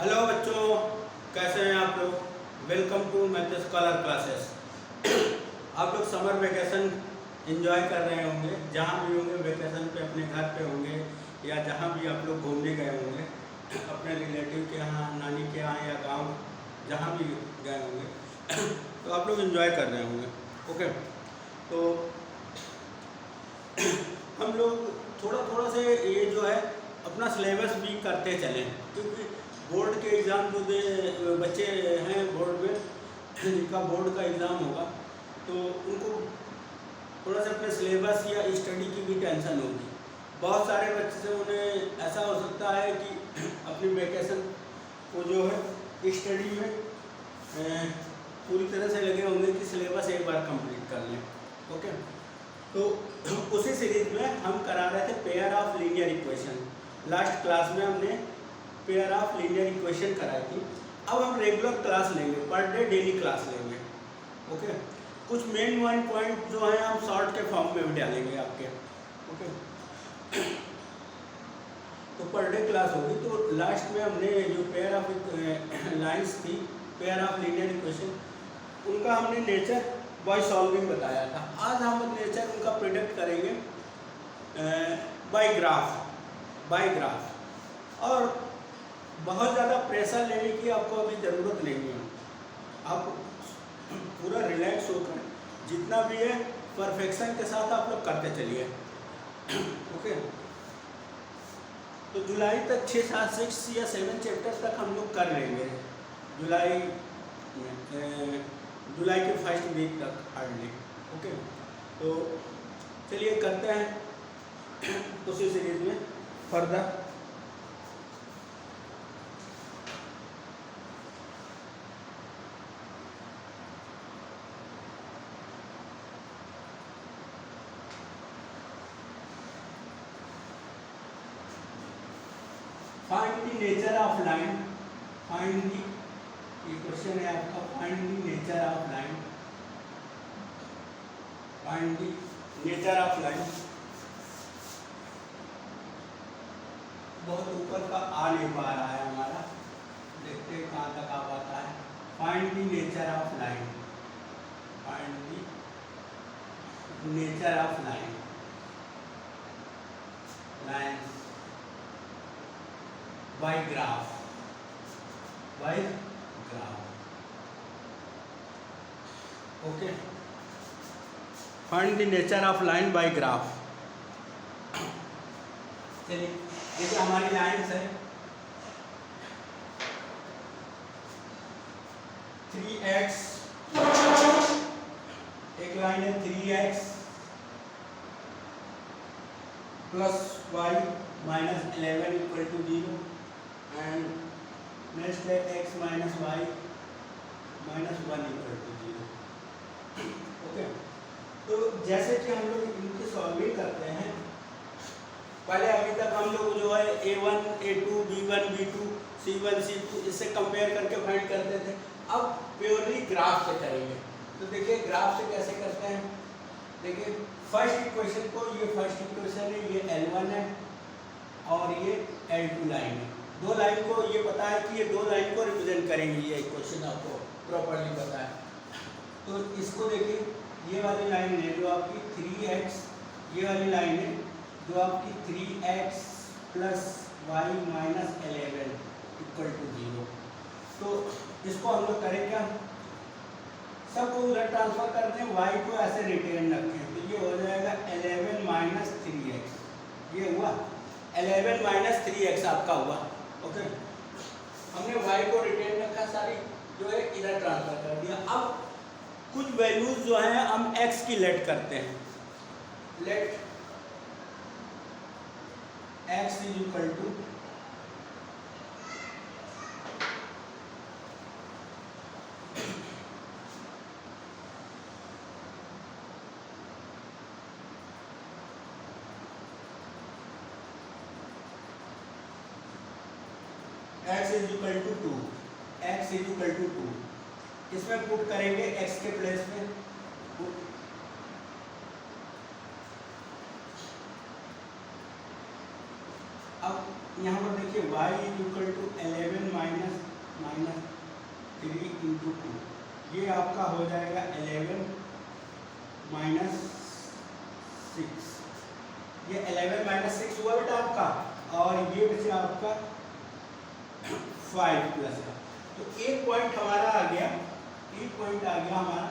Hello बच्चों, कैसे हैं आप लोग। Welcome to Math Scholar classes. आप लोग समर वेकेशन एंजॉय कर रहे होंगे, जहाँ भी होंगे वेकेशन पे, अपने घर पे होंगे या जहाँ भी आप लोग घूमने गए होंगे, अपने रिलेटिव के यहाँ, नानी के यहाँ या गांव, जहाँ भी गए होंगे तो आप लोग एंजॉय कर रहे होंगे। ओके, तो हम लोग थोड़ा थोड़ा से ये जो है अपना सिलेबस भी करते चलें, क्योंकि बोर्ड के एग्ज़ाम जो दे बच्चे हैं बोर्ड में, जिनका बोर्ड का एग्ज़ाम होगा तो उनको थोड़ा सा अपने सिलेबस या स्टडी की भी टेंशन होगी। बहुत सारे बच्चे से उन्हें ऐसा हो सकता है कि अपनी वेकेशन को जो है स्टडी में पूरी तरह से लगे होंगे कि सिलेबस एक बार कंप्लीट कर लें। ओके, तो उसी सीरीज में हम करा रहे थे pair of linear equation. Last class में हमने पेयर ऑफ लीनियर इक्वेशन कराई थी। अब हम रेगुलर क्लास लेंगे, पर डे डेली क्लास लेंगे। ओके, कुछ मेन पॉइंट जो हैं हम शॉर्ट के फॉर्म में भी डालेंगे आपके। ओके, तो पर डे क्लास होगी। तो लास्ट में हमने जो पेयर ऑफ लाइंस थी, पेयर ऑफ लीनियर इक्वेशन, उनका हमने नेचर बाय सॉल्विंग बताया था। आज हम नेचर उनका प्रिडिक्ट करेंगे बाय ग्राफ। और बहुत ज़्यादा प्रेशर लेने की आपको अभी ज़रूरत नहीं है। आप पूरा रिलैक्स होकर जितना भी है परफेक्शन के साथ आप लोग करते चलिए। ओके, तो जुलाई तक 6 या 7 चैप्टर तक हम लोग कर लेंगे। जुलाई के फर्स्ट वीक तक हार्डली। ओके, तो चलिए करते हैं उसी सीरीज में further. Find the nature of line. Find the, ये क्वेश्चन है आपका, find the nature of line. Find the nature of line. बहुत ऊपर का आ नहीं पा रहा है हमारा, देखते हैं कहाँ तक आ पाता है। Find the nature of line. Find the nature of line. Lines by graph, by graph. Okay, find the nature of line by graph. चलिए, देखिए हमारी लाइन्स है 3x, एक लाइन है 3x plus y minus 11 equal to 0 and next है x minus y minus 1 equal to 0। Okay, तो जैसे कि हम लोग इनकी सॉल्विंग करते हैं, पहले अभी तक हम लोग जो है a1 a2 b1 b2 c1 c2 इससे कंपेयर करके फाइंड करते थे। अब प्योरली ग्राफ से करेंगे। तो देखिए ग्राफ से कैसे करते हैं। देखिए फर्स्ट इक्वेशन को, ये फर्स्ट इक्वेशन है, ये L1 है और ये L2 लाइन है। दो लाइन को ये पता है कि ये दो लाइन को रिप्रेजेंट करेंगी, ये इक्वेशन आपको प्रॉपर्ली पता है। तो इसको देखिए, ये वाली लाइन है जो आपकी 3x, ये वाली लाइन है जो आपकी 3x plus y minus 11 equal to 0। तो इसको हम लोग करें क्या, सबको उधर ट्रांसफर करते हैं, y को ऐसे रिटेन रखें। तो ये हो जाएगा 11 माइनस 3x, ये हुआ 11 माइनस 3x आपका हुआ। ओके, हमने y को रिटेन रखा, सारी जो है इधर ट्रांसफर कर दिया। अब कुछ वैल्यूज जो हैं हम x की लेट करते हैं। Let x is equal to x is equal to 2, x is equal to 2। इसमें पुट करेंगे x के प्लेस में, अब यहाँ पर देखिए y is equal to 11 minus 3 into 2, ये आपका हो जाएगा 11 माइनस 6, ये 11 माइनस 6 हुआ बेटा आपका, और ये बचा आपका 5 प्लस का। तो एक पॉइंट हमारा आ गया, एक पॉइंट आ गया हमारा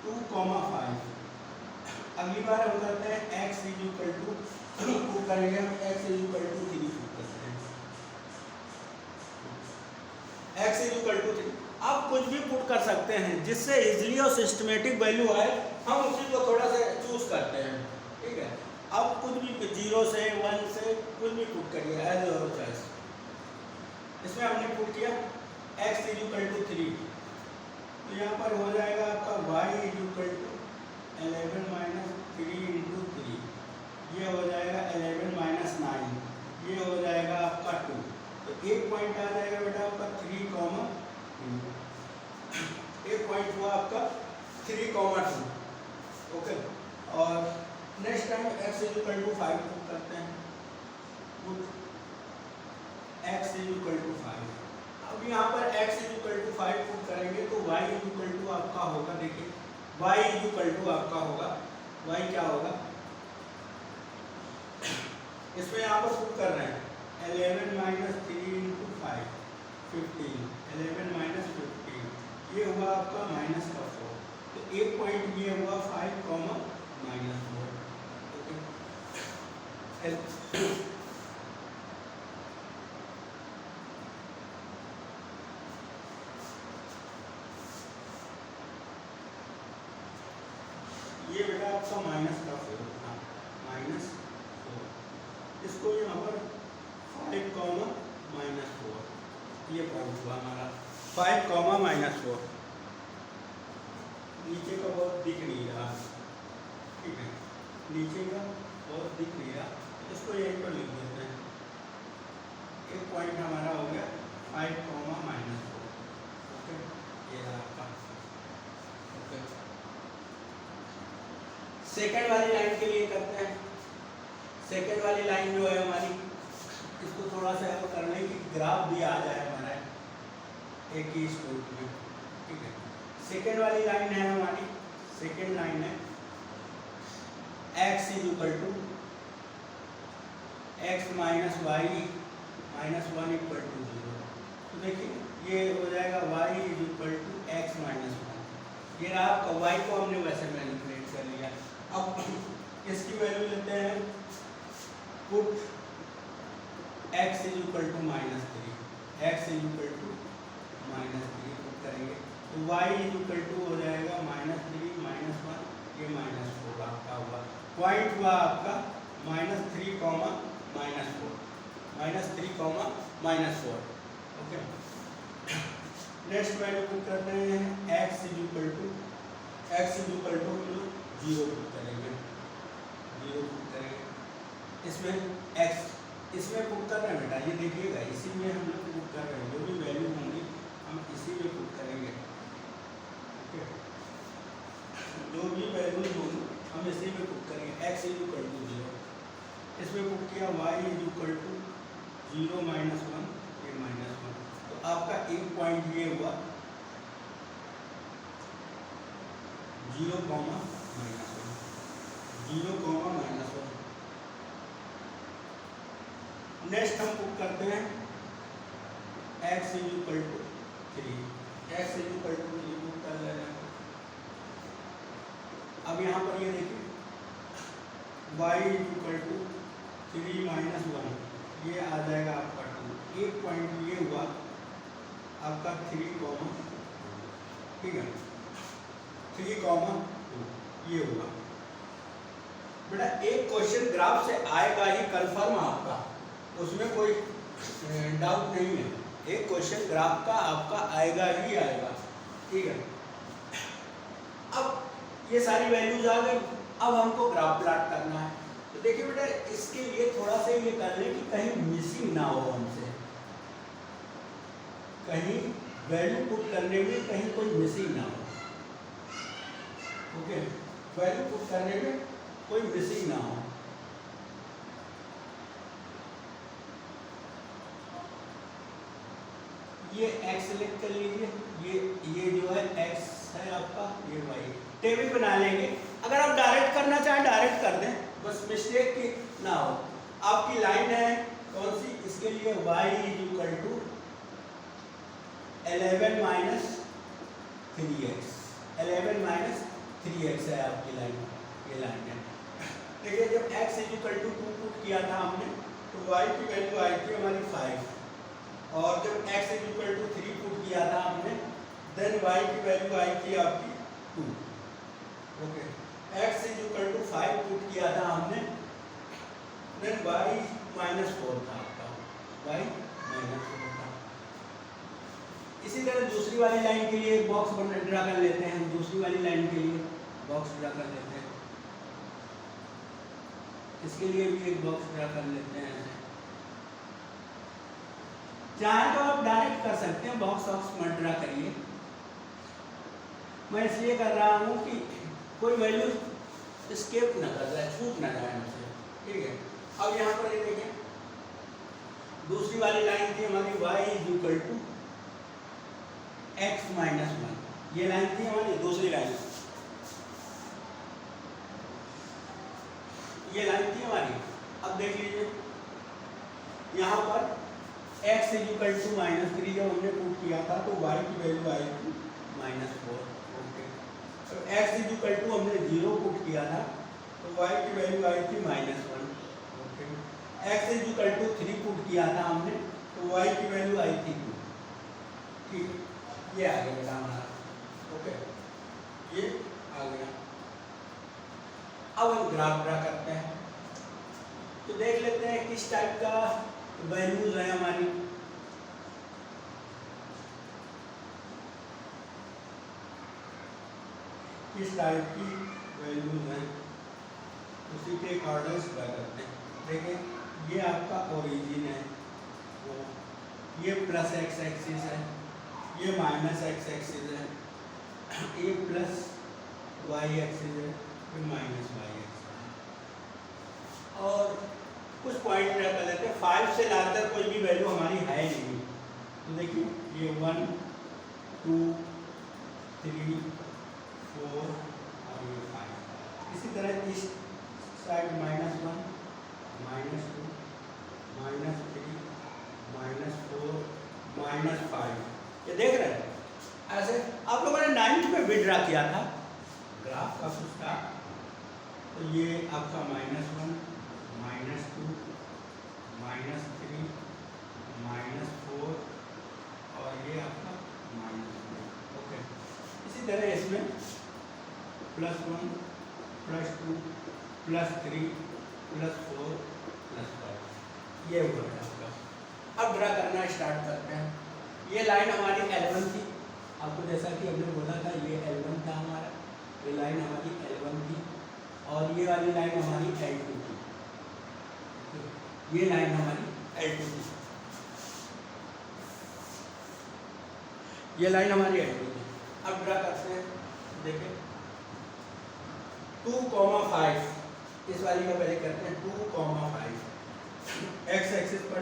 2,5। अगली बार हम करते हैं x इज इक्वल टू, करेंगे हम x इज इक्वल टू 3 करते हैं, x इज इक्वल टू 3। आप कुछ भी पुट कर सकते हैं जिससे इजीली और सिस्टमेटिक वैल्यू आए, हम उसी को थोड़ा सा चूज करते हैं, ठीक है। अब कुछ भी 0 से 1 से कुछ भी पुट करिए एज योर चॉइस। इसमें हमने पुट किया x इज इक्वल टू 3, तो यहाँ पर हो जाएगा आपका y is equal to 11 minus 3 into 3, ये हो जाएगा 11 माइनस 9, ये हो जाएगा आपका 2। तो एक पॉइंट आ जाएगा बेटा आपका 3, एक पॉइंट हुआ आपका 3, 2, ओके। और next time x is equal to 5 put करते हैं, put x is equal to 5। अब यहाँ पर x is equal to 5 put करेंगे तो y इज इक्वल टू आपका होगा, देखिए y इज इक्वल टू आपका होगा, y क्या होगा, इसमें यहाँ पर पुट कर रहे हैं 11 माइनस 3 इंटू 5, 15, 11 माइनस 15, ये हुआ आपका माइनस का 4। तो एक पॉइंट ये हुआ 5, माइनस 4, ओके। ये बेटा आपका माइनस का 4 था, माइनस 4, इसको यहाँ पर 5, माइनस 4, ये पॉइंट हुआ हमारा 5, माइनस 4। नीचे का बहुत दिख नहीं रहा, ठीक है, नीचे का बहुत दिख नहीं रहा, इसको यहीं पर लिख देते हैं। एक पॉइंट हमारा हो गया 5, माइनस 4, ओके, ये रहा आपका, ओके। सेकेंड वाली लाइन के लिए करते हैं। सेकेंड वाली लाइन जो है हमारी, इसको थोड़ा सा कर लें कि ग्राफ भी आ जाए हमारा एक ही स्टूट में, ठीक है। सेकेंड वाली लाइन है हमारी, सेकेंड लाइन है x is equal to x minus y minus 1 equal to 0। तो देखिए ये हो जाएगा y is equal to x minus 1, ये रहा आपका y को हमने वैसे मैनिपुलेट कर लिया। अब इसकी वैल्यू लेते हैं, put x is equal to minus 3, x is equal to minus 3 put करेंगे तो y इज इक्वल टू हो जाएगा माइनस 3 माइनस 1, ये माइनस 4 आपका हुआ। पॉइंट हुआ आपका minus 3, minus 4, minus 3, minus 4, okay. Next value put करते हैं x is equal to 0 put करेंगे, 0 पुट करेंगे। इसमें x, इसमें पुट कर रहे हैं बेटा, ये देखिएगा इसी में हम लोग पुट कर रहे हैं, जो भी वैल्यू होंगी हम इसी में पुट करेंगे, ओके। जो भी वैल्यूज होंगी हम इसी में पुट करेंगे। x इज इक्वल टू 0, इसमें पुट किया y is equal to 0 minus 1, ये माइनस 1। तो आपका एक पॉइंट ये हुआ 0, माइनस 1, 0, माइनस 1। नेक्स्ट हम पुट करते हैं x is equal to 3, x is equal to 3 put कर लेना। अब यहाँ पर ये देखिए y is equal to 3 minus 1, ये आ जाएगा आपका 2। एक पॉइंट ये हुआ आपका 3, ठीक है, 3, 2 ये हुआ बेटा। एक क्वेश्चन ग्राफ से आएगा ही कंफर्म आपका, उसमें कोई डाउट नहीं है। एक क्वेश्चन ग्राफ का आपका आएगा ही आएगा, ठीक है। अब ये सारी वैल्यूज आ गई, अब हमको ग्राफ प्लॉट करना है। तो देखिए बेटा इसके लिए थोड़ा सा ये कर लें कि कहीं मिसिंग ना हो हमसे, कहीं वैल्यू पुट करने में कहीं कोई मिसिंग ना हो, ओके। वैल्यू पुट करने में कोई मिसिंग ना हो। ये x सेलेक्ट कर लीजिए, ये जो है x है आपका, ये y। टेबल बना लेंगे। अगर आप डायरेक्ट करना चाहें डायरेक्ट कर दें, बस मिस्टेक की ना हो। आपकी लाइन है कौन सी, इसके लिए y equal to 11 minus 3x, 11 minus 3x है आपकी लाइन, ये लाइन है। देखिए जब x इक्वल टू 2 पुट किया था हमने तो y की वैल्यू आई थी हमारी 5, और जब x इक्वल टू 3 पुट किया था हमने देन y की वैल्यू आई थी आपकी 2। Okay, x equal to 5 put किया था हमने देन y माइनस 4 था आपका, y माइनस 4 था। इसी तरह दूसरी वाली लाइन के लिए एक बॉक्स ड्रा कर लेते हैं हम। दूसरी वाली लाइन के लिए बॉक्स ड्रा कर लेते हैं, इसके लिए भी एक बॉक्स ड्रा कर लेते हैं। चाहे तो आप डायरेक्ट कर सकते हैं, बॉक्स वॉक्स मत ड्रा करिए। मैं इसलिए कर रहा हूँ कि कोई वैल्यू स्केप ना कर जाए, छूट ना जाए हमसे, ठीक है। अब यहाँ पर ये देखें, दूसरी वाली लाइन थी हमारी y equal to x minus 1, ये लाइन थी हमारी दूसरी लाइन, ये लाइन थी हमारी। अब देख लीजिए यहाँ पर x इक्वल टू माइनस 3 जब हमने पुट किया था तो y की वैल्यू आई थी माइनस 4। ओके, तो x इक्वल टू हमने 0 पुट किया था तो y की वैल्यू आई थी minus 1। Okay, x equal to 3 put किया था हमने तो y की वैल्यू आई थी 2। ठीक, ये आ गया बेटा हमारा। ओके, ये आ गया। अब हम ग्राफ ड्रा करते हैं, तो देख लेते हैं किस टाइप का वैल्यूज है हमारी। किस टाइप की वैल्यूज हैं उसी के अकॉर्डिंग ड्रा करते हैं। देखिए ये आपका ओरिजिन है, ये प्लस एक्स एक्सिस है, ये माइनस एक्स एक्सिस है, ये प्लस वाई एक्सिस है, ये माइनस वाई एक्सिस है। और कुछ पॉइंट ड्रा कर लेते हैं। 5 से ज़्यादातर कोई भी वैल्यू हमारी है नहीं, तो देखिए ये 1 2 3 4 और ये 5। इसी तरह इस साइड -1 -2 -3 -4 -5, ये देख रहे हैं। ऐसे आप लोगों ने 9th में भी ड्रा किया था ग्राफ का कुछ था, तो ये आपका -1 -2 -3 -4 और ये आपका -1। ओके, इसी तरह इसमें +1 +2 +3 +4 +5, ये हुआ है आपका। अब ड्रा करना स्टार्ट करते हैं। ये लाइन हमारी L1 थी, आपको जैसा कि हमने बोला था ये L1 था हमारा, ये लाइन हमारी L1 थी, और ये वाली लाइन हमारी L2 थी, ये लाइन हमारी L2 थी, ये लाइन हमारी L2 थी। अब ड्रा करते हैं, देखें 2,5, इस वाली का पहले करते हैं। 2,5 एक्स एक्सिस पर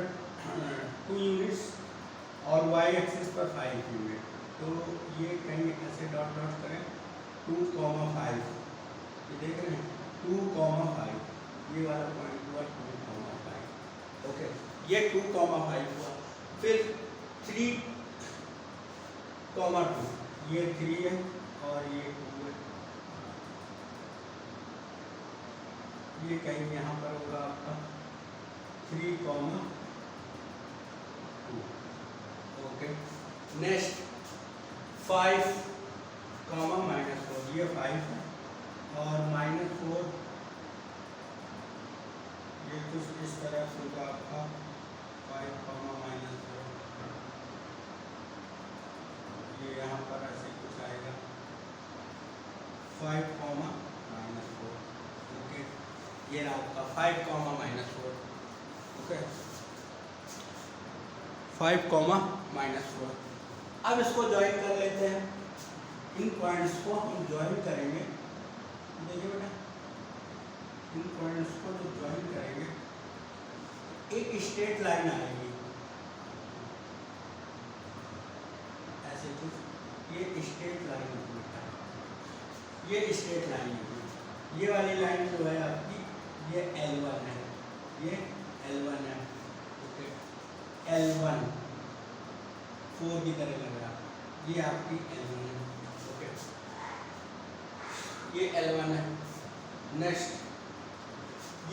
2 यूनिट्स और वाई एक्सिस पर 5 यूनिट, तो ये कहीं ऐसे डॉट डॉट करें 2,5, ये देख रहे हैं 2,5, ये वाला पॉइंट हुआ 2,5। ओके, ये 2,5 हुआ। फिर 3,2, ये 3 है और ये 2 है, ये कहीं यहाँ पर होगा आपका 3,2। ओके, नेक्स्ट 5, -4, ये 5 है और -4 ये कुछ इस तरह से होगा आपका 5, -4, ये यहाँ पर ऐसे कुछ आएगा 5, -4। ओके, ये रहा आपका 5, -4। ओके, 5, -4। अब इसको ज्वाइन कर लेते हैं, इन पॉइंट्स को हम ज्वाइन करेंगे। देखिए बेटा, इन पॉइंट्स को जो ज्वाइन करेंगे एक स्ट्रेट लाइन आएगी, ये स्ट्रेट लाइन होता है, ये स्ट्रेट लाइन है। ये वाली लाइन जो है आपकी ये L1 है, ये L1 है, ओके। L1 4 की तरह लग रहा है, ये आपकी L1 है, ओके। ये L1 है। नेक्स्ट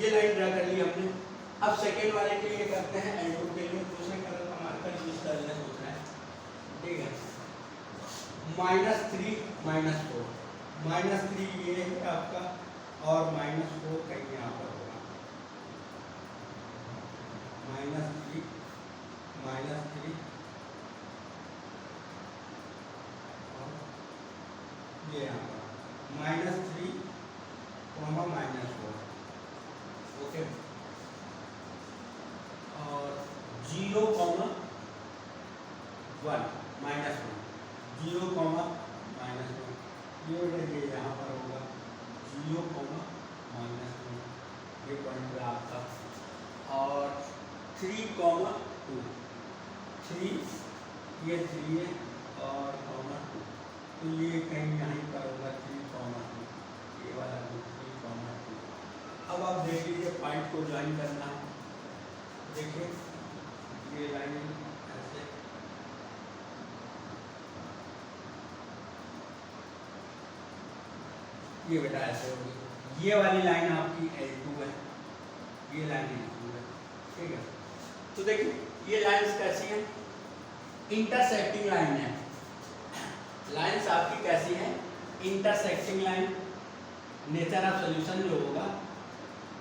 ये लाइन ड्रा कर ली हमने। अब सेकेंड वाले के लिए करते हैं, L2 के लिए दूसरे कलर का मार्कर यूज करने सोच रहे हैं, ठीक है। -3 -4, -3 ये है आपका और -4 कहीं यहाँ पर होगा, -3 -3 और ये यहाँ पर -3, -4, ओके। और 0, -1, -1, 0, -1 ये यहाँ पर होगा 0, -1 ये पॉइंट है आपका। और 3, 2, 3 ये 3 है और 2, तो ये कहीं यहीं पर होगा 3, 2 ये वाला 3, 2। अब आप देख लीजिए पॉइंट को ज्वाइन करना है, देखिए ये लाइन ऐसे, ये बेटा ऐसे होगी। ये वाली लाइन आपकी L2 है, ये लाइन L2 है, ठीक है। तो देखिए ये लाइंस कैसी हैं, इंटरसेक्टिंग लाइन है। लाइंस आपकी कैसी हैं, intersecting line. Nature of solution जो होगा,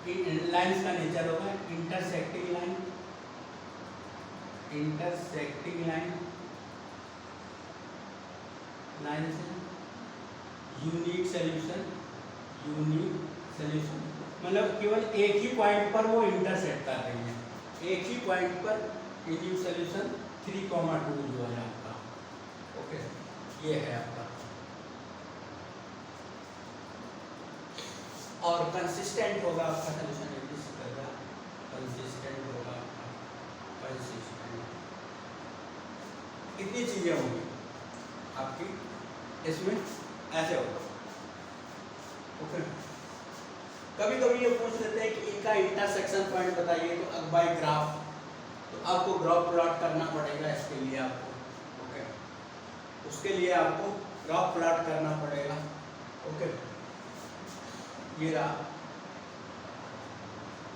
लाइंस का नेचर होगा intersecting line, intersecting line, line से यूनिक सॉल्यूशन, यूनिक सॉल्यूशन मतलब केवल एक ही पॉइंट पर वो इंटरसेक्ट कर रही है, एक ही पॉइंट पर यूनिक सॉल्यूशन 3, 2 जो है आपका, ओके। ये है आपका। और कंसिस्टेंट होगा आपका सॉल्यूशन, कंसिस्टेंट होगा, कंसिस्टेंट। कितनी चीजें होंगी आपकी इसमें, ऐसे होगा, ओके। कभी कभी ये पूछ लेते हैं कि इनका इंटरसेक्शन पॉइंट बताइए, तो अब बाय ग्राफ, तो आपको ग्राफ प्लॉट करना पड़ेगा इसके लिए आपको, ओके। उसके लिए आपको ग्राफ प्लॉट करना पड़ेगा, ओके। ये रहा।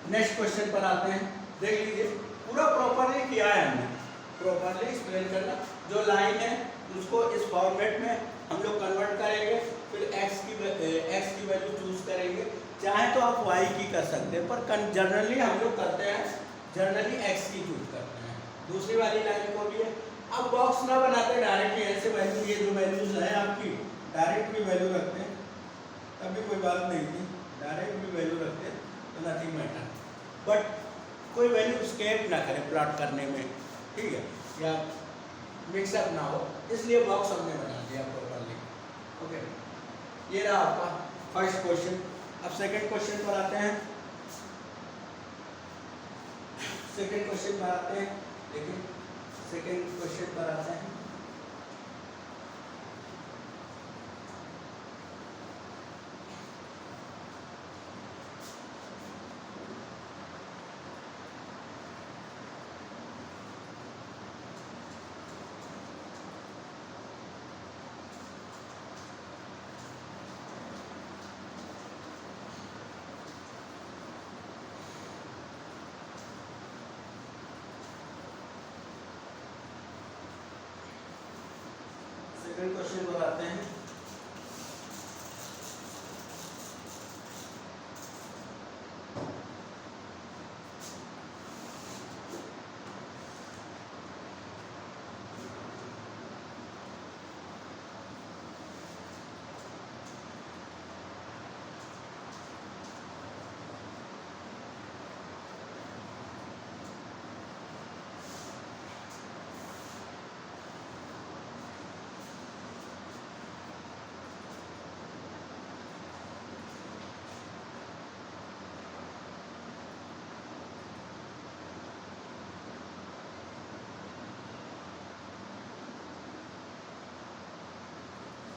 नेक्स्ट क्वेश्चन पर आते हैं, देख लीजिए पूरा प्रॉपरली किया है हमने, प्रॉपरली एक्सप्लेन करना। जो लाइन है उसको इस फॉर्मेट में हम लोग कन्वर्ट करेंगे, फिर x की वैल्यू चूज करेंगे। चाहे तो आप y की कर सकते हैं, पर जनरली हम लोग करते हैं, जनरली x की चूज करते हैं। दूसरी वाली लाइन को भी है। अब बॉक्स ना बनाते डायरेक्ट ऐसे वैल्यू, ये जो वैल्यूज है आपकी डायरेक्ट भी वैल्यू रखते हैं, तब भी कोई बात नहीं थी, डायरेक्ट भी वैल्यू रखते हैं तो नथिंग मैटर, बट कोई वैल्यू स्केप ना करे प्लॉट करने में, ठीक है, या मिक्सअप ना हो, इसलिए बॉक्स हमने बना दिया प्रॉपरली, ओके। ये रहा आपका फर्स्ट क्वेश्चन। अब सेकंड क्वेश्चन पर आते हैं, सेकंड क्वेश्चन पर आते हैं, देखिए सेकंड क्वेश्चन पर आते हैं।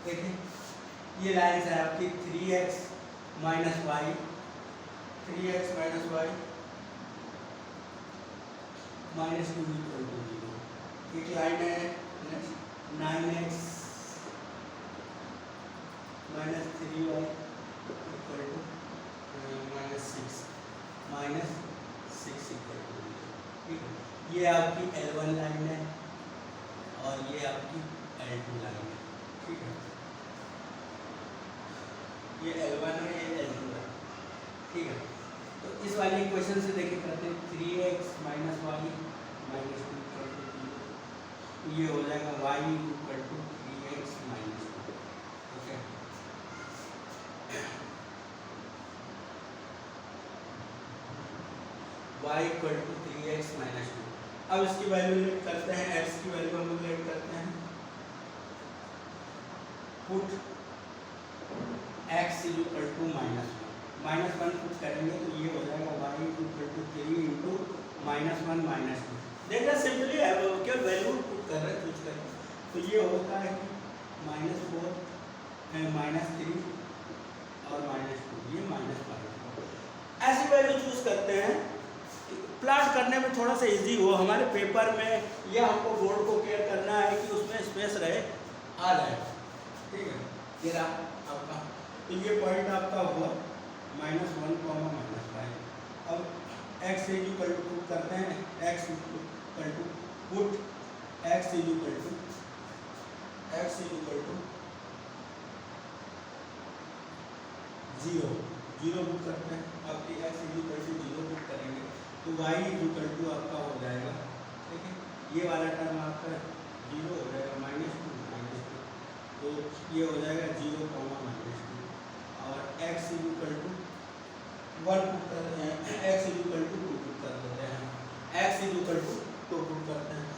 देखें ये लाइन है आपकी 3x minus y, 3x minus y minus 2 equal to 0। एक लाइन है 9x minus 3y equal to minus 6 equal to 0। ठीक है, ये आपकी L1 लाइन है और ये आपकी L2 लाइन है। ठीक है, ये L1 है, ये L2 है। ठीक है, तो इस वाले इक्वेशन से देखिए करते हैं 3x minus y minus 2 equal to 0। ये हो जाएगा y equal to 3x minus 2। Okay, y equal to 3x minus 2। अब इसकी वैल्यू लेट करते हैं, x की वैल्यू हम लोग लेट करते हैं। Put x equal to -1 put करेंगे तो ये हो जाएगा y इक्वल टू 3 इंटू -1 -2। देखना सिंपली है, क्या वैल्यू पुट कर रहे हैं, चूज करें तो ये होता है कि -4 -3 और -2, ये -5। ऐसी वैल्यू चूज करते हैं प्लॉट करने में थोड़ा सा इजी हो। हमारे पेपर में या हमको बोर्ड को केयर करना है कि उसमें स्पेस रहे, आ जाए। ठीक है, ये रहा आपका, तो ये पॉइंट आपका हुआ -1, -5। अब x इक्वल टू पुट करते हैं, x equal to put x equal to 0 put करते हैं। अब x इक्वल टू 0 पुट करेंगे तो y इक्वल टू आपका हो जाएगा, ठीक है, ये वाला टर्म आपका 0 हो जाएगा, -2 तो ये हो जाएगा 0, -2। और x इक्वल टू 1 पुट करते हैं, x इक्वल टू 2 पुट कर देते हैं, x इक्वल टू 2 पुट करते हैं,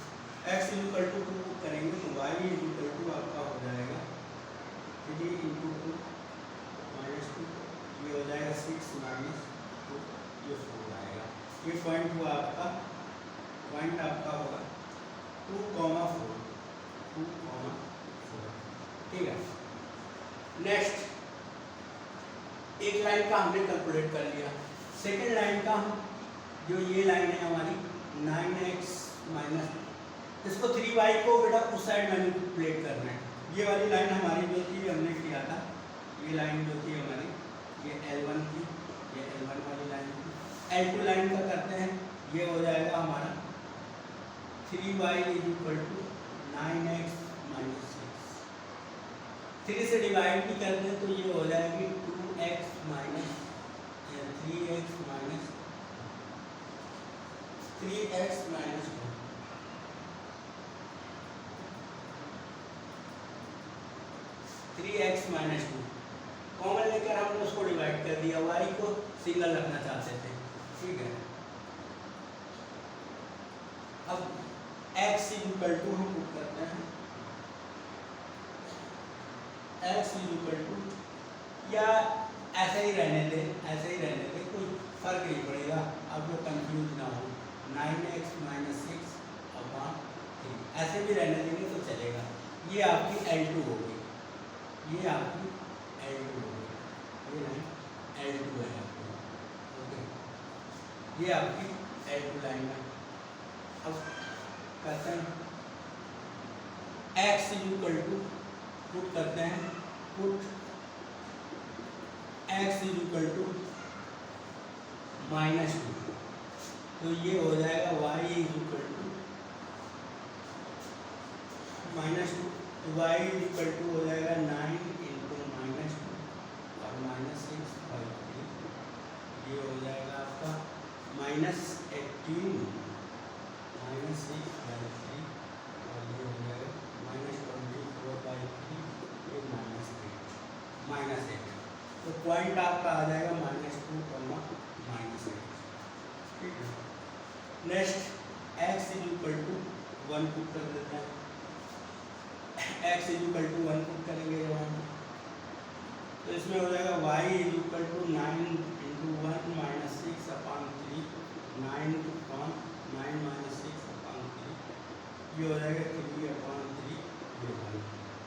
x इक्वल टू 2 पुट करेंगे तो y इक्वल टू आपका हो जाएगा 3 इंटू 2 -2, ये हो जाएगा 6 -2, ये 4 आएगा। ये पॉइंट हुआ आपका, पॉइंट आपका होगा 2,4। ठीक है, नेक्स्ट एक लाइन का हमने कैलकुलेट कर लिया। सेकेंड लाइन का जो ये लाइन है हमारी 9x माइनस, इसको 3y को बेटा उस साइड मैनिपुलेट करना है। ये वाली लाइन हमारी जो थी हमने किया था, ये लाइन जो थी हमारी, ये L1 थी, ये L1 वाली लाइन थी। L2 लाइन का करते हैं, ये हो जाएगा हमारा 3y equal to 9x minus 6। 3 से डिवाइड भी करते हैं तो ये हो जाएगी 2x minus 3x minus 2। 3x minus 2 common लेकर हमने उसको डिवाइड कर दिया, y को सिंगल रखना चाहते थे। ठीक है, अब x इक्वल टू हम पुट करते हैं, x इक्वल टू, या ऐसे ही रहने दे, कोई फर्क नहीं पड़ेगा, आप लोग कंफ्यूज ना हो। 9x माइनस 6 अपॉन 3 ऐसे भी रहने देंगे तो चलेगा। ये आपकी L2 होगी, ये आपकी L2 होगी, ये लाइन L2 है आपकी। ओके, ये आपकी L2 लाइन है। अब करते हैं x इक्वल टू पुट करते हैं, पुट x इक्वल टू -2 तो ये हो जाएगा y इक्वल टू -2, तो y इक्वल टू हो जाएगा 9 इंटू -2 और -6/3, ये हो जाएगा आपका -18 -6/3 और ये हो जाएगा -24/3, ये -8। तो पॉइंट आपका आ जाएगा -2, ठीक है। Next x equal to 1 put कर देते हैं, x इक्वल टू 1 पुट करेंगे जब हम, तो इसमें हो जाएगा y equal to 9 into 1 minus 6/3, 9 9 -6/3, ये हो जाएगा 3/3, ये 1।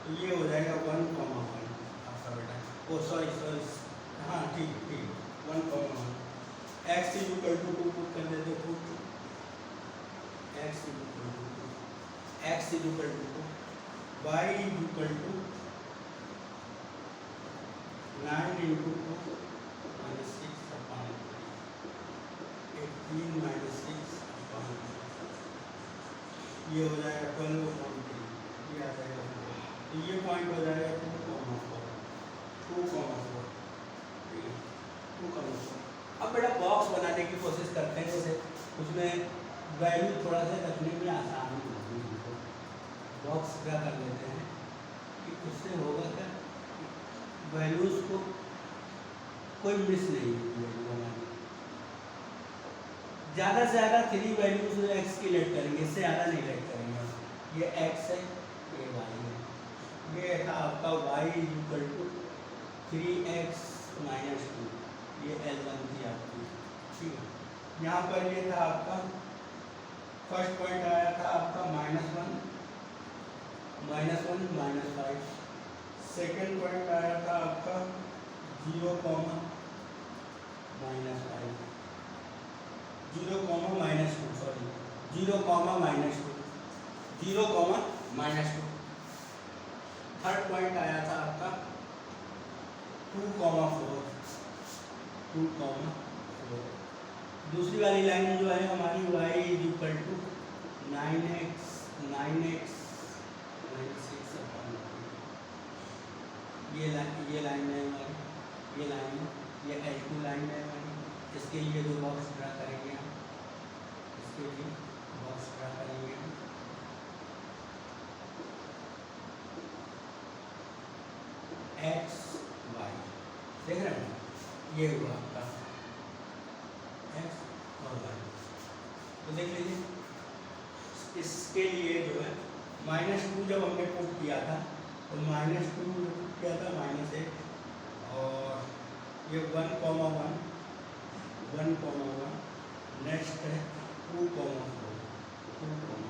तो ये हो जाएगा 1,1 आपका बेटा। ओ सॉरी, हाँ ठीक ठीक, 1,1 x is equal to 2 put कर देते, put x is equal to 2, x is equal to 2, y is equal to 9 into 2 minus 6 upon 18 minus 6 upon, ये हो जाएगा 12.3, ये आ जाएगा, तो ये पॉइंट हो जाएगा 2,4, 2,4, ठीक है 2,4। अब बेटा बॉक्स बनाने की कोशिश करते हैं, जैसे उसमें वैल्यू थोड़ा सा रखने में आसानी होगी, बॉक्स क्या कर लेते हैं कि उससे होगा क्या, वैल्यूज को कोई मिस नहीं होगी, वैल्यू बनाने ज़्यादा से ज़्यादा 3 वैल्यूज एक्स की लेट करेंगे, इससे ज़्यादा नहीं लेट करेंगे। ये एक्स है, ये वाई है, ये था आपका y is equal to 3x minus 2, ये L1 थी आपकी, ठीक है। यहाँ पर ये था आपका फर्स्ट पॉइंट आया था आपका -1 -5, सेकेंड पॉइंट आया था आपका 0, -5, 0, -2, सॉरी 0, -2, 0, -2। थर्ड पॉइंट आया था आपका 2,4, 2,4। दूसरी वाली लाइन जो है हमारी y is equal to 9x -6 upon, ये लाइन है हमारी, ये लाइन है, ये L2 लाइन है हमारी। इसके लिए जो बॉक्स ड्रा करेंगे हम, इसके लिए बॉक्स ड्रा करेंगे हम, x y, देख रहे हैं, ये हुआ आपका x और y। तो देख लीजिए, इसके लिए जो है -2 जब हमने पुट किया था, तो -2 पुट किया था -1, और ये 1,1, नेक्स्ट है 2,4, 2,4।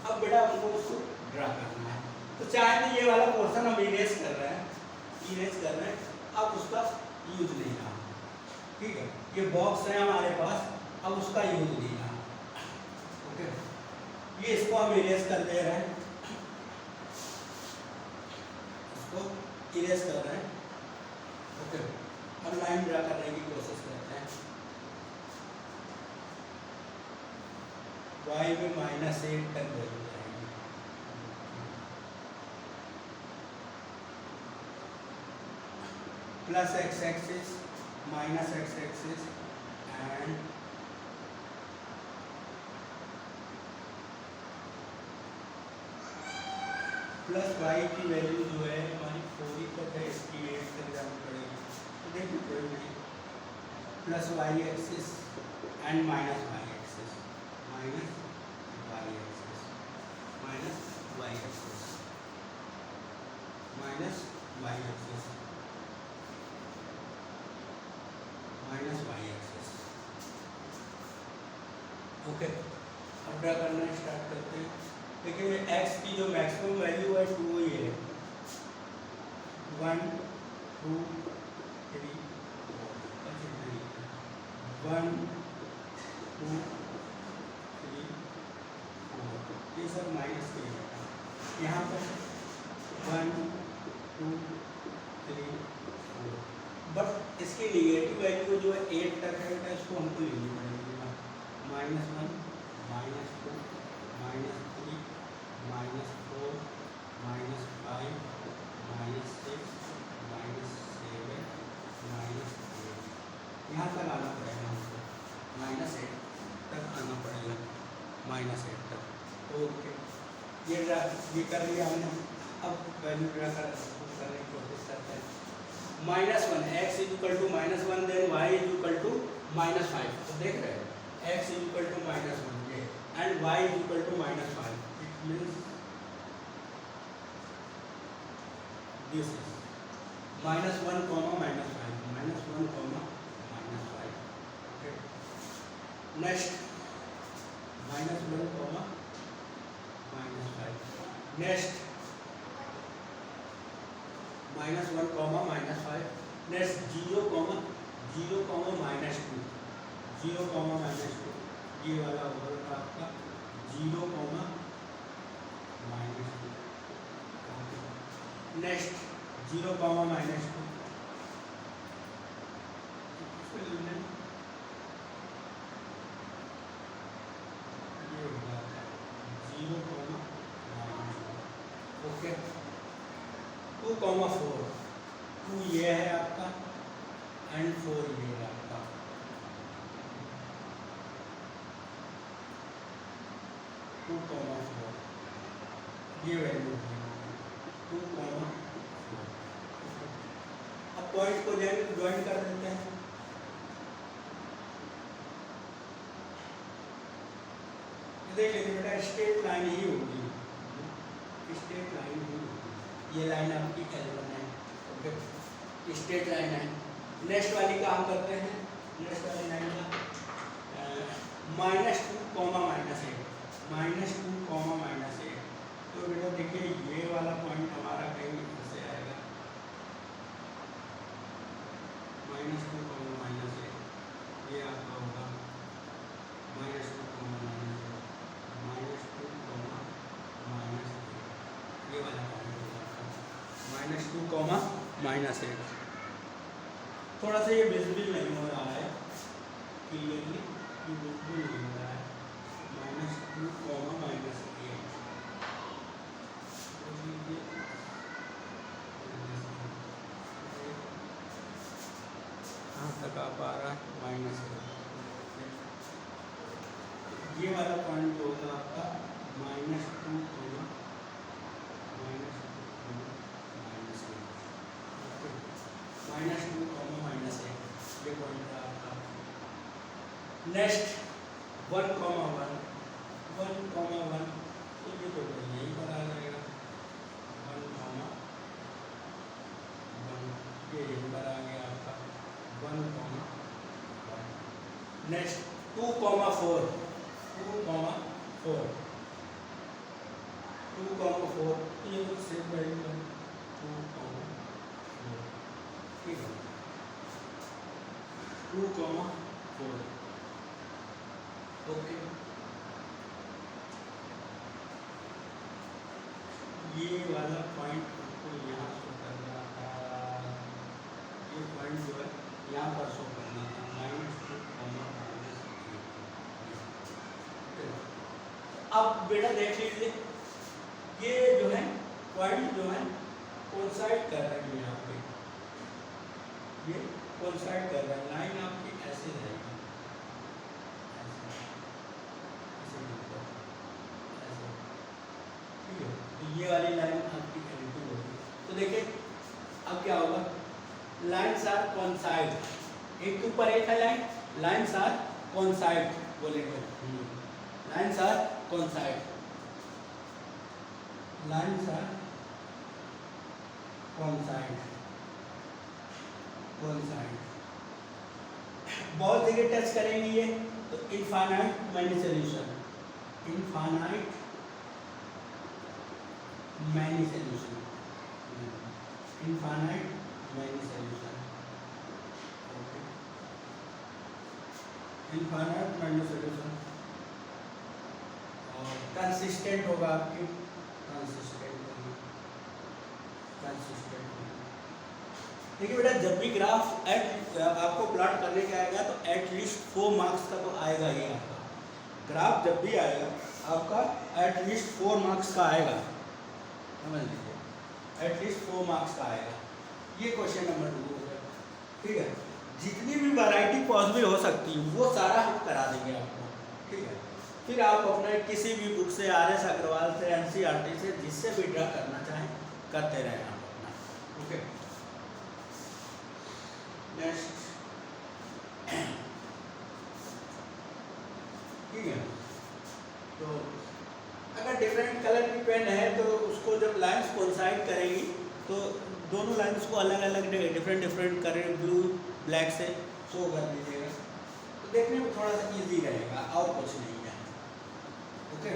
अब बेटा हमको उसको ड्रा करना है, तो चाहे तो ये वाला पोर्शन हम इरेज कर रहे हैं, अब उसका यूज नहीं रहा, ठीक है। ये बॉक्स है हमारे पास, अब उसका यूज नहीं रहा, ओके। ये इसको हम इरेज कर दे रहे हैं, इसको इरेज कर रहे हैं, ओके। अब लाइन ड्रा करने की कोशिश करते हैं। y में -8 तक वैल्यू जाएगी, plus x axis minus x axis and plus y की वैल्यू जो है हमारी 4 तक है, इसकी 8 तक जानी पड़ेगी, तो देखिए कोई नहीं, plus y axis and minus y axis, minus y axis, minus y axis, minus y axis, minus y axis, okay. अब ड्रा करना स्टार्ट करते हैं। देखिए x की जो मैक्सिमम वैल्यू है 2 ही है, 1 2 3 4, 1 2 3 4, ये सब माइनस के है। यहाँ पर 1 2 3 4, बट इसकी निगेटिव वैल्यू जो है 8 तक है, इसको हमको लेनी पड़ेगी, -1 -2 -3 -4 -5 -6 -7 -8, यहाँ तक आना पड़ेगा हमको, -8 तक आना पड़ेगा, -8 तक, ओके। ये कर लिया हमने। अब वैल्यू ड्रा करने की कोशिश करते हैं। -1 x is equal to -1, then y is equal to -5, तो देख रहे हैं x इज इक्वल टू -1 ये and y is equal to -5, it means this is -1, -5, okay. Next -1, -5, next -1 comma -5, next 0 comma -2, 0 comma -2, ये वाला होगा आपका 0 कॉमा -2, नेक्स्ट 0 कॉमा -2, ये होगा 0 कॉमा -2, ओके। 2 कॉमा 4, 2 ये है आपका एंड 4 ये है आपका, 2 कॉमा 4 ये वैल्यू है 2 कॉमा 4। अब पॉइंट को ज्वाइन कर देते हैं। देख लीजिए बेटा, स्ट्रेट लाइन ही होगी, स्ट्रेट लाइन ही होगी, ये लाइन आपकी L1 है, ओके, स्ट्रेट लाइन है। नेक्स्ट वाली का हम करते हैं, नेक्स्ट वाली लाइन का -2 कॉमा -8, -2 कॉमा -8। तो बेटा देखिए ये वाला पॉइंट हमारा कहीं ऐसे आएगा, -2 कॉमा -8, ये आपका होगा -2 कॉमा -2 कॉमा -8, ये वाला पॉइंट होगा आपका -2 कॉमा -8। थोड़ा सा ये विजिबल नहीं हो रहा है क्लियरली, ये विजिबल नहीं हो रहा है, -2 कॉमा -8, कहाँ तक आ पा रहा है -8, ये वाला पॉइंट होगा आपका -2 कॉमा -2 कॉमा -8, ये पॉइंट है आपका। नेक्स्ट 1 कॉमा 1, 1 कॉमा 1, तो ये तो यही पर आ जाएगा, 1 कॉमा 1, ये यहीं पर आ गया आपका 1 comma 1। Next 2 comma 4, 2 comma 4, 2 comma 4, ये तो सेम वैल्यू है 2 कॉमा 4, ठीक है, 2 कॉमा 4, ओके। ये वाला पॉइंट को यहाँ शो करना था, ये पॉइंट जो है यहाँ पर शो करना था, -2 कॉमा -8। अब बेटा देख लीजिए, ये जो है पॉइंट जो है कोइंसाइड कर रहे हैं यहाँ पे, ये कोइंसाइड कर रहा है, लाइन आपकी ऐसे रहेगी, ठीक है, तो ये वाली लाइन आपकी L2 होगी। तो देखिए अब क्या होगा, लाइन्स आर कोइंसाइड, एक के ऊपर एक है लाइन, लाइन्स आर कोइंसाइड बोलेंगे, lines are coincide, lines are coincide, coincide. बहुत जगह टच करेंगे ये, तो infinite many solution, infinite many solution, infinite many solution, okay, infinite many solution. और कंसिस्टेंट होगा आपकी, कंसिस्टेंट होगी, कंसिस्टेंट होगी। देखिए बेटा, जब भी ग्राफ आपको प्लॉट करने का आएगा तो एटलीस्ट 4 मार्क्स का तो आएगा ही आपका। ग्राफ जब भी आएगा आपका एटलीस्ट 4 मार्क्स का आएगा, समझ लीजिए, एटलीस्ट 4 मार्क्स का आएगा। ये क्वेश्चन नंबर 2 हो गया, ठीक है। जितनी भी वैरायटी पॉसिबल हो सकती है वो सारा हम करा देंगे आपको, ठीक है। फिर आप अपने किसी भी बुक से, RS अग्रवाल से, NCERT से, जिससे भी ड्रा करना चाहें करते रहें आप अपना, ओके। नेक्स्ट, ठीक है। तो अगर डिफरेंट कलर की पेन है तो उसको जब लाइंस कोइंसाइड करेंगी तो दोनों लाइंस को अलग अलग डिफरेंट करें, ब्लू ब्लैक से शो कर दीजिएगा, तो देखने में थोड़ा सा इजी रहेगा, और कुछ नहीं है, okay.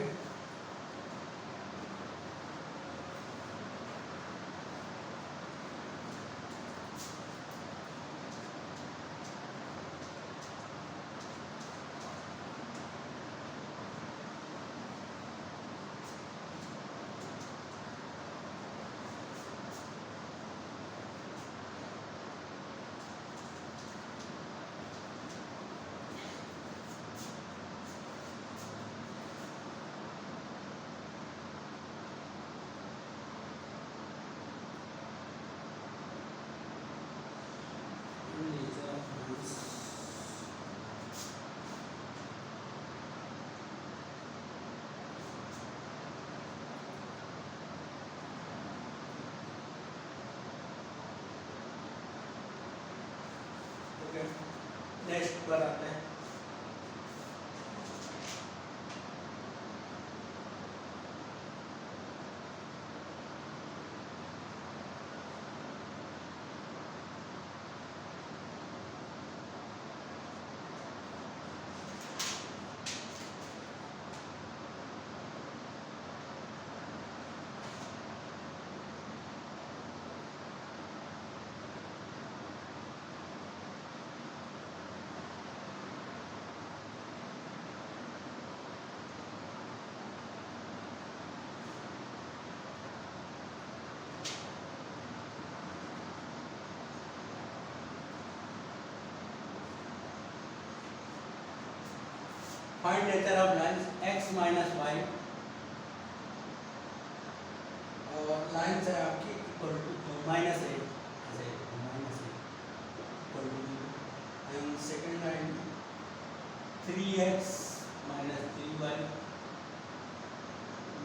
Find nature of lines x minus y, और लाइंस है आपकी equal to minus a, minus a equal to zero, and second line 3x minus 3y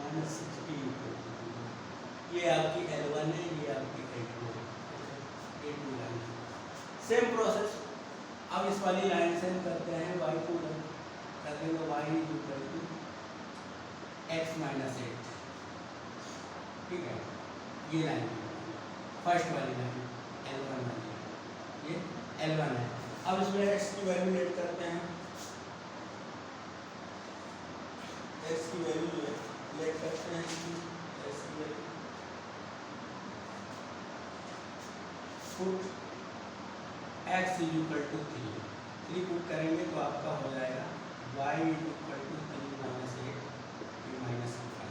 minus 16 equal to zero. ये आपकी L1 है, ये आपकी L2 है, A2 लाइन। सेम प्रोसेस अब इस वाली लाइन से हम करते हैं y को कर देंगे y is equal to x minus 8, ठीक है। ये लाइन फर्स्ट वाली लाइन L1 वाली, ये L1 है। अब इसमें x की वैल्यू लेट करते हैं, x की वैल्यू लेट करते हैं, x की value put x is equal to 3 put करेंगे तो आपका हो जाएगा y is equal to 3 minus 8 minus 5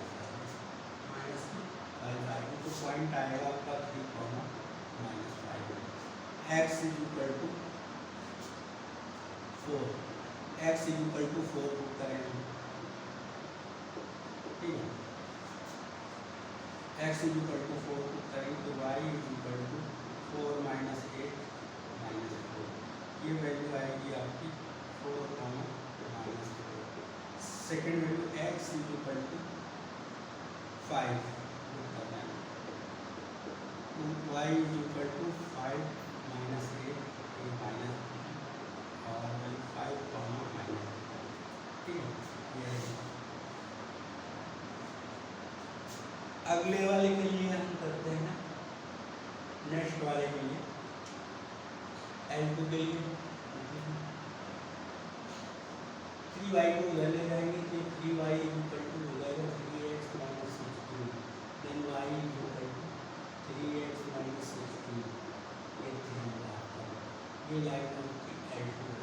आएगा, तो पॉइंट आएगा आपका 3 comma minus 5। x is equal to 4, x is equal to 4 put करेंगे, ठीक है। x is equal to 4 put करेंगे तो y is equal to 4 minus 8 minus 4, ये वैल्यू आएगी आपकी 4 comma minus 4। Second value x is equal to 5 put करना है, तो y is equal to 5 minus 8 minus 3 और वैल्यू 5 कॉमा माइनस, ठीक है। ये अगले वाले के लिए हम करते हैं, नेक्स्ट वाले के लिए L2 के लिए 3y को उधर ले जाएंगे तो 3y इक्वल टू हो जाएगा 3x minus 16, then y equal to 3x minus 16, ये 3 आपका, ये लाइन आपकी L2 है,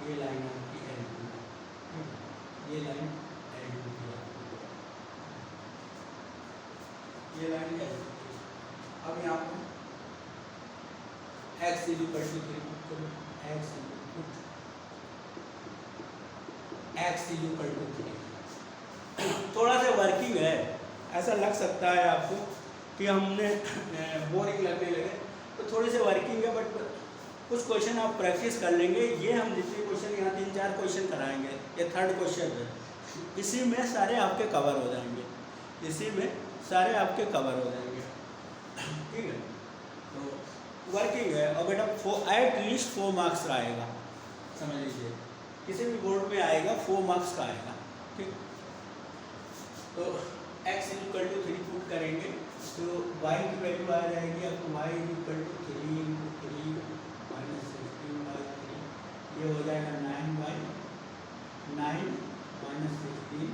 ये लाइन आपकी L2 है, ये लाइन L2 की आपकी, ये लाइन L2। अब यहाँ पर x is equal to 3 put करो, x इज इक्वल टू 3। थोड़ा सा वर्किंग है, ऐसा लग सकता है आपको कि हमने बोरिंग लगने लगे, तो थोड़ी सी वर्किंग है, बट कुछ क्वेश्चन आप प्रैक्टिस कर लेंगे। ये हम जितने क्वेश्चन यहाँ 3-4 क्वेश्चन कराएंगे, ये थर्ड क्वेश्चन है, इसी में सारे आपके कवर हो जाएंगे, इसी में सारे आपके कवर हो जाएंगे, ठीक है। तो वर्किंग है, और बेटा एट लीस्ट 4 मार्क्स का आएगा, समझ लीजिए, किसी भी बोर्ड में आएगा 4 मार्क्स का आएगा, ठीक। तो x is equal to 3 put करेंगे तो y की वैल्यू आ जाएगी आपको, y is equal to 3 into 3 minus 16/3, ये हो जाएगा 9y, 9 माइनस 16,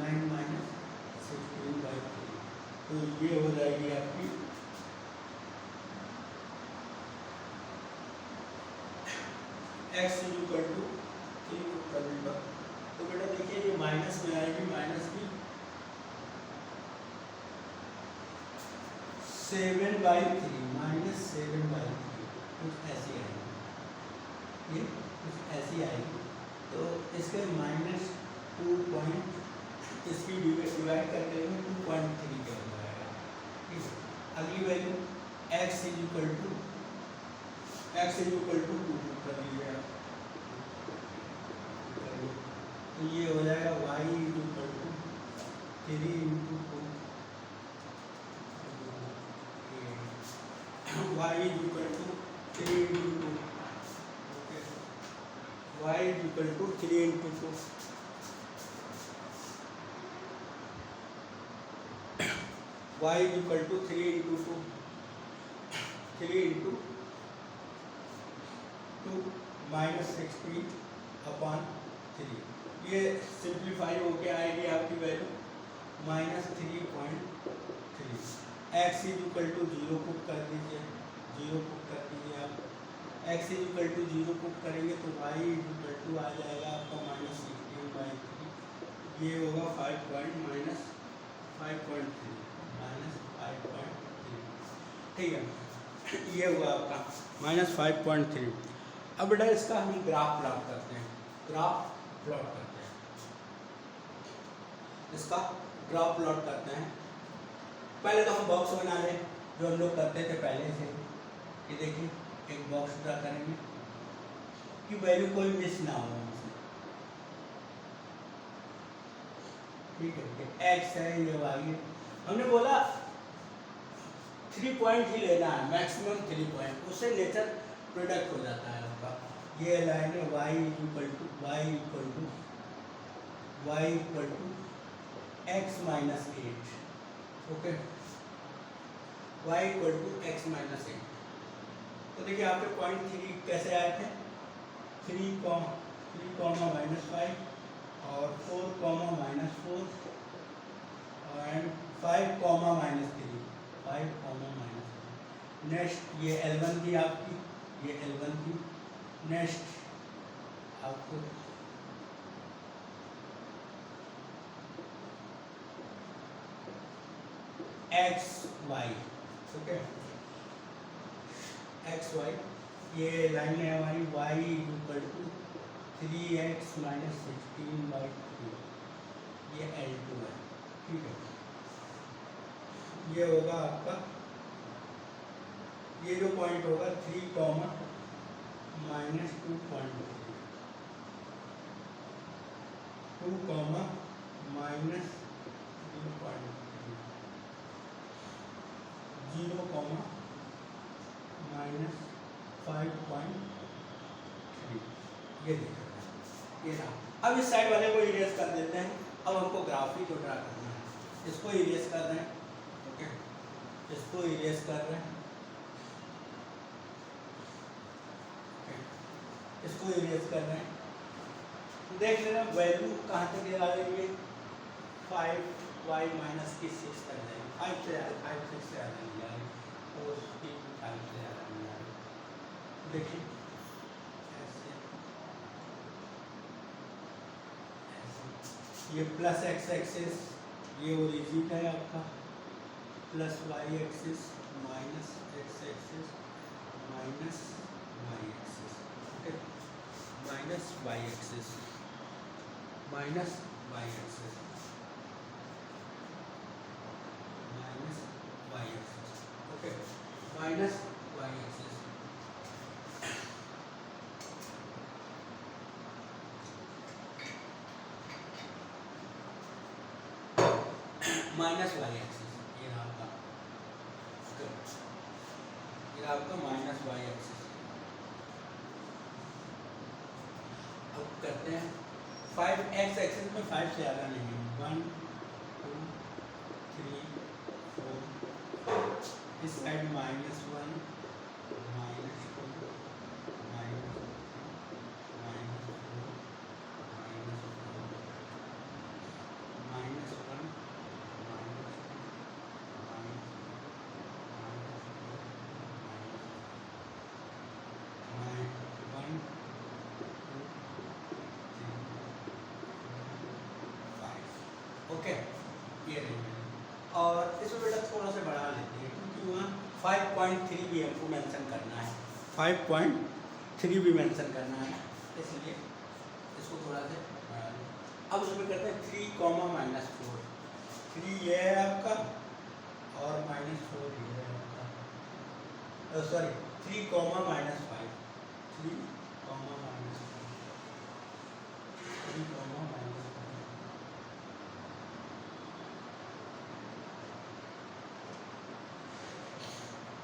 9 माइनस 16/3, तो ये हो जाएगी आपकी x is equal to 3 put करने पर, तो बेटा देखिए ये माइनस में आएगी, माइनस की 7/3 माइनस 7/3 कुछ ऐसी आएगी, ये कुछ ऐसी आएगी, तो इसके माइनस 2 पॉइंट, इसकी डिवाइड करके 2.3 के हो जाएगा, ठीक है। अगली value x is equal to 2 put कर लीजिए आप, तो ये हो जाएगा y is equal to 3 into 2, y is equal to 3 into 2, y is equal to 3 into 2, y is equal to 3 into 2, 3 into 2 minus 16/3, ये सिंप्लीफाई होके आएगी आपकी value -3.3। x is equal to 0 put कर दीजिए, 0 पुट कर दीजिए आप, x is equal to 0 put करेंगे तो y इज इक्वल टू आ जाएगा आपका -16/3, ये होगा 5.3 ठीक है, ये हुआ आपका -5.3। अब बेटा इसका हम ग्राफ प्लॉट करते हैं, ग्राफ प्लॉट करते हैं, इसका ग्राफ प्लॉट करते हैं। पहले तो हम बॉक्स बना लें जो हम लोग करते थे पहले से। ये देखिए एक बॉक्स ड्रा करेंगे कि वैल्यू कोई मिस ना हो हमसे, ठीक है। ये एक्स है, ये वाई है। हमने बोला 3 पॉइंट ही लेना है, मैक्सिमम 3 पॉइंट, उससे नेचर प्रोडक्ट हो जाता है आपका। ये लाइन है y equal to x minus 8, okay, y equal to x minus 8। तो देखिए यहाँ पे पॉइंट 3 कैसे आए थे, 3 कॉमा माइनस 5 और 4 comma minus 4 and 5 comma minus 3, 5 comma minus 3। Next ये L1 थी आपकी, ये L1 थी। नेक्स्ट आपको x y, okay, x y, ये लाइन है हमारी y equal to 3x minus 16/3, ये L2 है, ठीक है। ये होगा आपका, ये जो पॉइंट होगा 3 comma minus 2.3, 2 comma minus 3.3, 0 comma minus 5.3, ये देखा, ये रहा। अब इस साइड वाले को इरेज कर देते हैं। अब हमको ग्राफ ही तो ड्रा करना है, इसको इरेज कर रहे हैं, ओके, इसको इरेज कर रहे हैं, इसको इरेज कर रहे हैं। देख लेना वैल्यू कहाँ तक लगा लेंगे, 5y माइनस की 6 तक जाएगी, 5 से 6 से ज़्यादा नहीं जाएगी, 4 3 5 से ज़्यादा नहीं जाएगी। देखिए ऐसे, ये प्लस एक्स एक्सिस, ये ओरिजिन है आपका, plus y axis, minus x axis, minus y axis, okay, minus y axis, minus y axis, minus y axis, okay, minus y axis, minus y axis, ये रहा आपका, ये रहा आपका माइनस वाई एक्सिस। अब करते हैं 5 एक्स एक्सिस में 5 से ज़्यादा नहीं है, 1 2 3 4, इस side minus 1 minus 2 minus 3 minus 4 minus 4 minus 1 minus 2 minus 1 2 okay, ये रही। और इसमें बेटा थोड़ा सा बढ़ा लेते हैं क्योंकि वहाँ 5.3 भी हमको मेंशन करना है, 5.3 भी मेंशन करना है, इसलिए इसको थोड़ा सा बढ़ा लें। अब उसमें करते हैं 3 कॉमा माइनस 4, 3 ये है आपका और माइनस 4 ये है आपका, sorry 3 comma minus 5, 3 comma minus 5, 3 comma minus 5,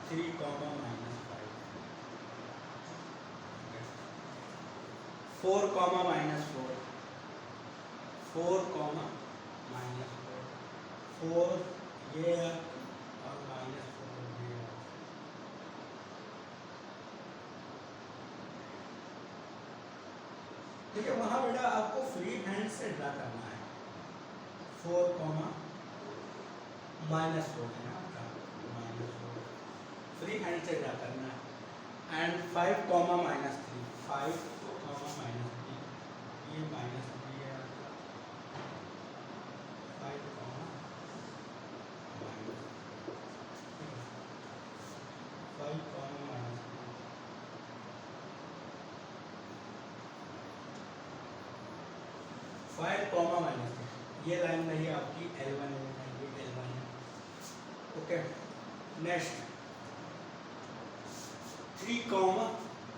3 comma minus 5, 4 comma minus 4, 4 comma minus 4, 4 ये है और माइनस 4 ये है। देखिए वहाँ बेटा आपको फ्री हैंड से ड्रा करना है, 4 कॉमा माइनस 4 है ना आपका, माइनस 4 फ्री हैंड से ड्रा करना है। And 5 comma minus 3, 5 comma minus 3, ये माइनस 3 है आपका, 5 comma minus 5 comma minus 3, 5 comma minus, ये लाइन रही आपकी L1 L1 है। Okay, next 3 comma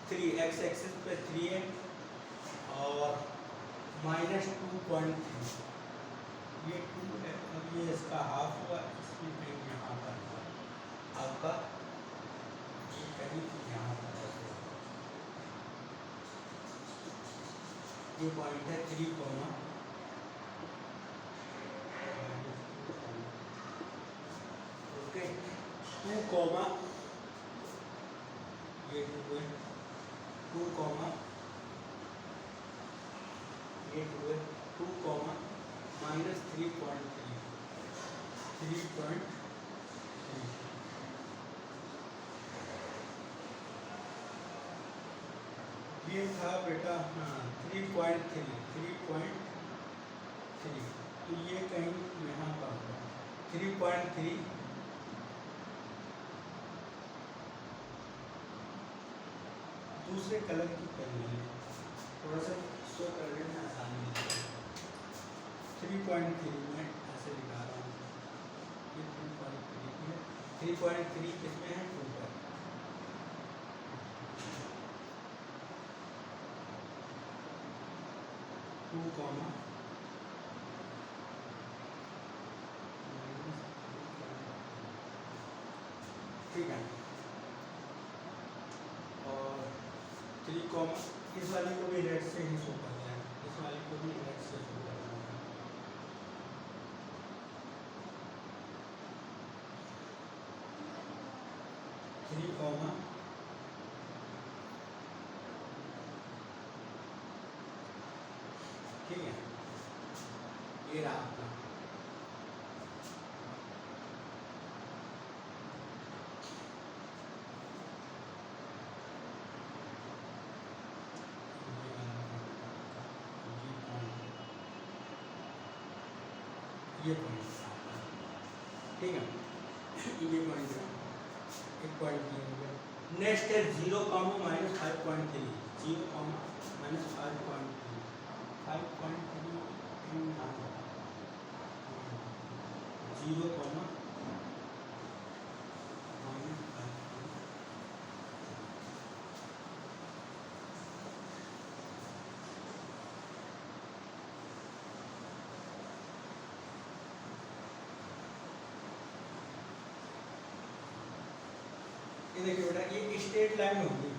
3, x axis पे 3 है और माइनस 2.3, ये 2 है और ये इसका हाफ हुआ, इसकी कहीं यहाँ पर हुआ आपका, ये कहीं यहाँ पर ये पॉइंट है 3 कॉमा, ओके 2 कॉमा, ये 2 है, 2 कॉमा, ये 2 है, 2 कॉमा माइनस 3.3, 3.3 ये था बेटा, हाँ 3.3, तो ये कहीं यहाँ पर 3.3, दूसरे कलर की पेन है, थोड़ा सा शो करने में आसानी है। 3.3 में ऐसे लिखा रहा हूँ, ये 3.3 है, 3.3 किसमें है 2 पर, टू कॉमा ठीक है, और 3 कॉमा, इस वाले को भी रेड से ही शो करना है, इस वाले को भी रेड से शो करना है, 3 कॉमा ठीक है, ये रहा आपका। ये पॉइंट ठीक है, ये पॉइंट है, एक पॉइंट ये हो गया। नेक्स्ट है 0 कॉमा माइनस 5.3, 0 कॉमा माइनस 5.3, 5.3 इन 0 कॉमा माइनस 5.3, ये देखिए बेटा, ये स्ट्रेट लाइन होगी,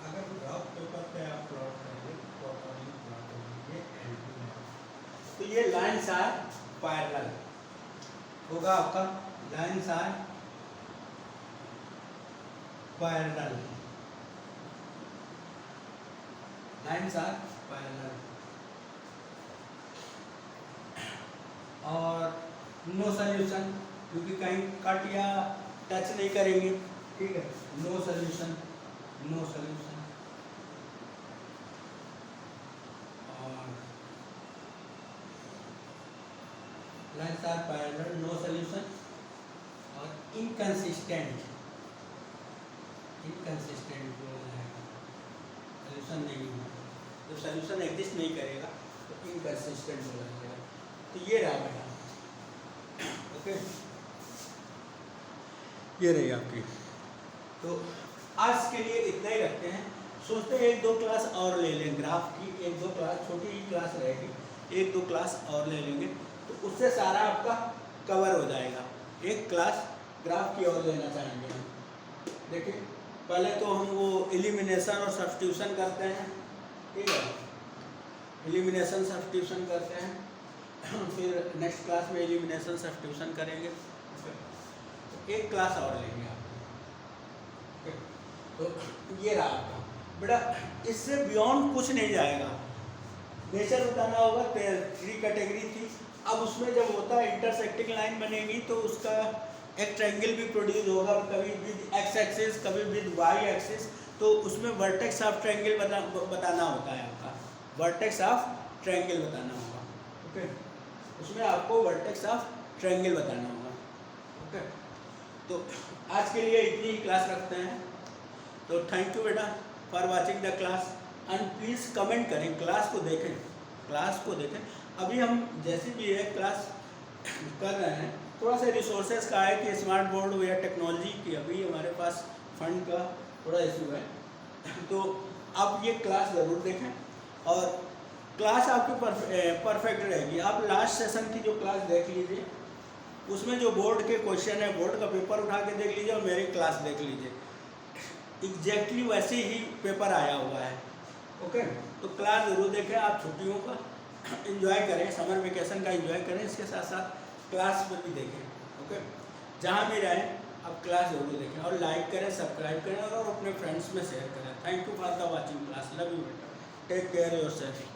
अगर ग्राफ पेपर पे आप प्लॉट करेंगे प्रॉपर्ली प्लॉट करेंगे L2 है, तो ये लाइन्स आर पैरेलल होगा आपका, lines are parallel, lines are parallel, और नो सॉल्यूशन, क्योंकि कहीं कट या टच नहीं करेंगे, ठीक है, नो सॉल्यूशन, नो सॉल्यूशन, और lines are parallel, no solution, और इनकंसिस्टेंट, इनकंसिस्टेंट जो है सॉल्यूशन नहीं होगा, जब सॉल्यूशन एग्जिस्ट नहीं करेगा तो इनकंसिस्टेंट बोला जाएगा। तो ये रहा बेटा, ओके, ये रही आपकी। तो आज के लिए इतना ही रखते हैं, सोचते हैं 1-2 क्लास और ले लें ग्राफ की, 1-2 क्लास, छोटी ही क्लास रहेगी, 1-2 क्लास और ले लेंगे तो उससे सारा आपका कवर हो जाएगा। एक क्लास ग्राफ की और लेना चाहेंगे हम। देखिए पहले तो हम वो एलिमिनेशन और सब्स्टिट्यूशन करते हैं, ठीक है, एलिमिनेशन सब्स्टिट्यूशन करते हैं, फिर नेक्स्ट क्लास में एलिमिनेशन सब्स्टिट्यूशन करेंगे, एक क्लास और लेंगे आप। तो ये रहा आपका बेटा, इससे बियॉन्ड कुछ नहीं जाएगा। नेचर बताना होगा, 3 कैटेगरी थी, अब उसमें जब होता है इंटरसेक्टिंग लाइन बनेगी तो उसका एक ट्रायंगल भी प्रोड्यूस होगा, कभी विद एक्स एक्सिस कभी विद वाई एक्सिस, तो उसमें वर्टेक्स ऑफ ट्रायंगल बताना होता है आपका, वर्टेक्स ऑफ ट्रायंगल बताना होगा, ओके, उसमें आपको वर्टेक्स ऑफ ट्रायंगल बताना होगा, ओके। तो आज के लिए इतनी ही क्लास रखते हैं, तो थैंक यू बेटा for watching the class. And please comment करें, क्लास को देखें, क्लास को देखें। अभी हम जैसे भी है क्लास कर रहे हैं, थोड़ा सा रिसोर्सेज का है कि स्मार्ट बोर्ड या टेक्नोलॉजी की अभी हमारे पास फंड का थोड़ा इशू है, तो आप ये क्लास ज़रूर देखें और क्लास आपकी परफेक्ट रहेगी। आप लास्ट सेशन की जो क्लास देख लीजिए, उसमें जो बोर्ड के क्वेश्चन है, बोर्ड का पेपर उठा के देख लीजिए और मेरी क्लास देख लीजिए, एग्जैक्टली वैसे ही पेपर आया हुआ है। ओके, तो क्लास ज़रूर देखें। आप छुट्टियों का एंजॉय करें, समर वेकेशन का एंजॉय करें, इसके साथ साथ क्लास में भी देखें। ओके, जहाँ भी रहें आप क्लास ज़रूर देखें और लाइक करें, सब्सक्राइब करें और अपने फ्रेंड्स में शेयर करें। Thank you for the watching class, love you बेटा, टेक केयर योरसेल्फ।